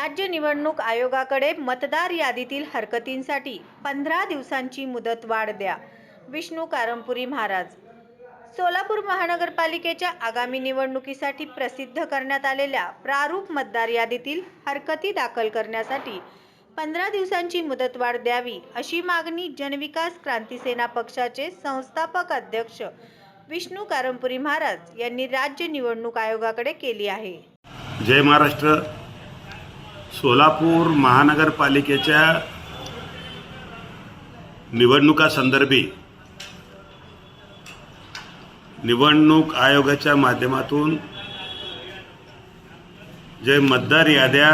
राज्य निवडणूक आयोगाकडे मतदार यादीतील हरकतींसाठी 15 दिवसांची मुदतवाढ द्या. विष्णू कारंपुरी महाराज. सोलापूर महानगरपालिकेच्या आगामी निवडणुकीसाठी प्रसिद्ध करण्यात आलेल्या प्रारूप मतदार यादीतील हरकती दाखल करण्यासाठी 15 दिवसांची मुदतवाढ द्यावी अशी मागणी जनविकास क्रांती सेना पक्षाचे संस्थापक अध्यक्ष विष्णू कारंपुरी महाराज यांनी राज्य निवडणूक आयोगाकडे केली आहे. जय महाराष्ट्र. सोलापूर महानगरपालिकेच्या निवडणुकासंदर्भी निवडणूक आयोगाच्या माध्यमातून जे मतदार याद्या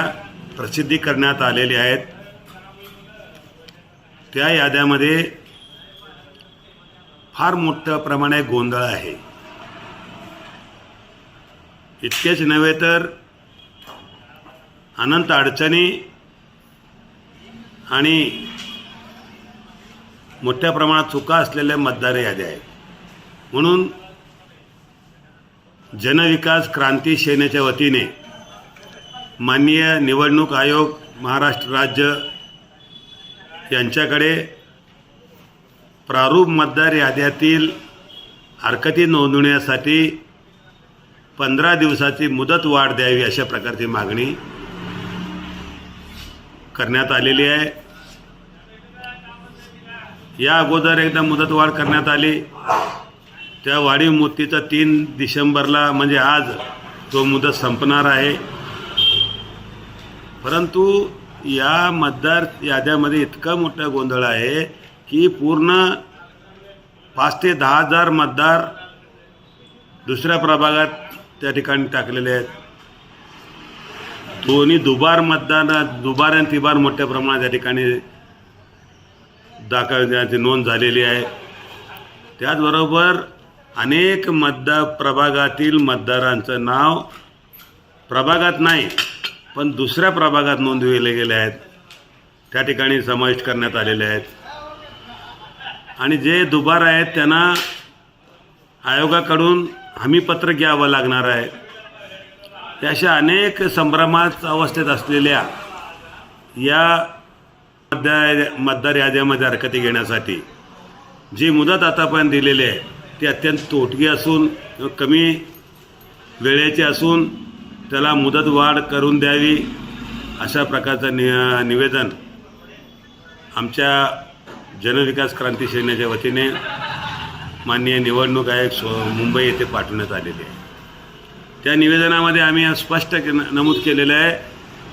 प्रसिद्धी करण्यात आलेल्या आहेत त्या याद्यामध्ये फार मोठ्या प्रमाणात गोंधळ आहे. इतकेच नव्हे तर अनंत अडचणी आणि मोठ्या प्रमाणात चुका असलेल्या मतदार याद्या आहेत. म्हणून जनविकास क्रांती सेनेच्या वतीने माननीय निवडणूक आयोग महाराष्ट्र राज्य यांच्याकडे प्रारूप मतदार याद्यातील हरकती नोंदवण्यासाठी 15 दिवसाची मुदतवाढ द्यावी अशा प्रकारची मागणी करण्यात आलेली आहे. या अगोदर एकदा मुदतवाढ करण्यात आली. त्या वाढीव मुदतीचा 3 डिसेंबरला म्हणजे आज तो मुदत संपणार आहे. परंतु या मतदार याद्यामध्ये इतका मोठा गोंधळ आहे की पूर्ण 5 ते 10 हजार मतदार दुसऱ्या प्रभागात त्या ठिकाणी टाकलेले आहेत. दोन्ही दुबार आणि तिबार मोठ्या प्रमाणात त्या ठिकाणी दाखल नोंद झालेली आहे. त्याचबरोबर अनेक प्रभागातील मतदारांचं नाव प्रभागात नाही पण दुसऱ्या प्रभागात नोंदविले गेले आहेत, त्या ठिकाणी समाविष्ट करण्यात आलेले आहेत. आणि जे दुबार आहेत त्यांना आयोगाकडून हमीपत्र घ्यावं लागणार आहे. अशा अनेक संभ्रमात अवस्थेत असलेल्या या मतदार याद्यामध्ये हरकती घेण्यासाठी जी मुदत आतापर्यंत दिलेली आहे ती अत्यंत तोटगी असून कमी वेळेची असून त्याला मुदतवाढ करून द्यावी अशा प्रकारचं निवेदन आमच्या जनविकास क्रांती सेनेच्या वतीने माननीय निवडणूक आयोग मुंबई येथे पाठवण्यात आलेले आहे. त्या निवेदनामध्ये आम्ही स्पष्ट नमूद केलेलं आहे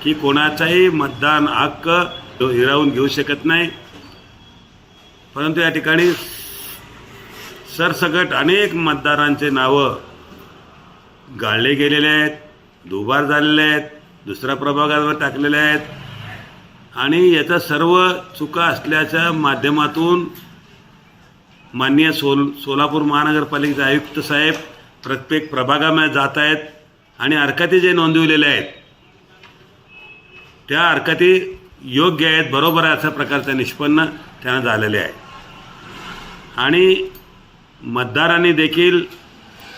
की कोणाचाही मतदान हक्क हिरावून घेऊ शकत नाही. परंतु या ठिकाणी सरसकट अनेक मतदारांचे नावं गाळले गेलेले आहेत, दुबार झालेले आहेत, दुसऱ्या प्रभागावर टाकलेले आहेत. आणि याचा सर्व चुका असल्याच्या माध्यमातून माननीय सोलापूर महानगरपालिकेचे आयुक्त साहेब प्रत्येक प्रभागामध्ये जात आहेत आणि हरकती जे नोंदविलेले आहेत त्या हरकती योग्य आहेत, बरोबर आहे अशा प्रकारचं निष्पन्न त्यांना झालेले आहे. आणि मतदारांनी देखील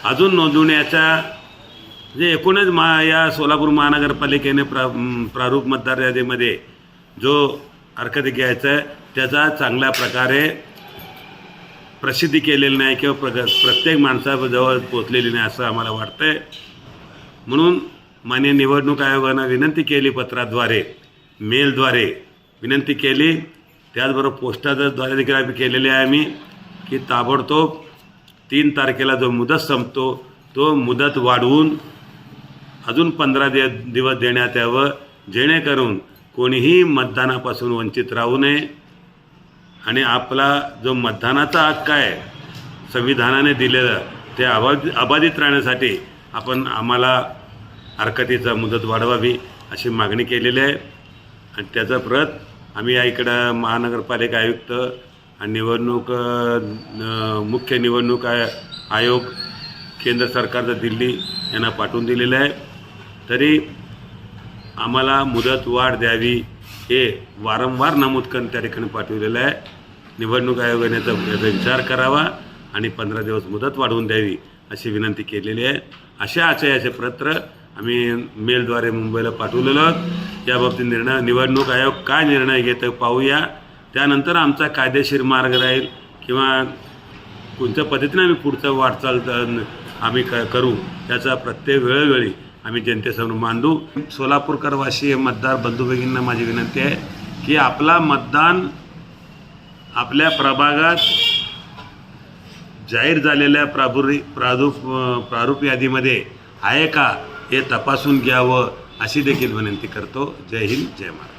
अजून नोंदवण्याच्या जे एकूणच या सोलापूर महानगरपालिकेने प्रारूप मतदार यादीमध्ये जो हरकती घ्यायचा आहे त्याचा चांगल्या प्रकारे प्रसिद्धी केलेली नाही किंवा प्रत्येक माणसाजवळ पोचलेली नाही असं आम्हाला वाटतंय. म्हणून माननीय निवडणूक आयोगानं विनंती केली, पत्राद्वारे मेलद्वारे विनंती केली, त्याचबरोबर पोस्टाद्वारे देखील आम्ही केलेले आहे आम्ही की ताबडतोब 3 तारखेला जो मुदत संपतो तो मुदत वाढवून अजून 15 दिवस देण्यात यावं, जेणेकरून कोणीही मतदानापासून वंचित राहू नये. आणि आपला जो मतदानाचा हक्क आहे संविधानाने दिलेला ते अबाधित राहण्यासाठी आम्हाला हरकतीचा मुदत वाढवावी अशी मागणी केलेली आहे. आणि त्याचा प्रत आम्ही इकडं महानगरपालिका आयुक्त आणि मुख्य निवडणूक आयोग केंद्र सरकारचं दिल्ली यांना पाठवून दिलेलं आहे. तरी आम्हाला मुदतवाढ द्यावी हे वारंवार नमूद करून त्या ठिकाणी पाठवलेलं आहे. निवडणूक आयोगाने याचा विचार करावा आणि 15 दिवस मुदत वाढवून द्यावी अशी विनंती केलेली आहे. अशा आशयाचे पत्र आम्ही मेलद्वारे मुंबईला पाठवलेलो आहोत. याबाबतीत निवडणूक आयोग काय निर्णय घेतं पाहूया. त्यानंतर आमचा कायदेशीर मार्ग राहील किंवा कोणत्या पद्धतीने आम्ही पुढचं वाटचाल आम्ही करू याचा प्रत्येक वेळोवेळी आम्ही जनतेसमोर मांडू. सोलापूरकरवासी मतदार बंधू भगिनींना माझी विनंती आहे की आपला मतदान आपल्या प्रभागात जाहीर झालेल्या प्रारूप यादीमध्ये आहे का हे तपासून घ्यावं अशी देखील विनंती करतो. जय हिंद, जय महाराष्ट्र.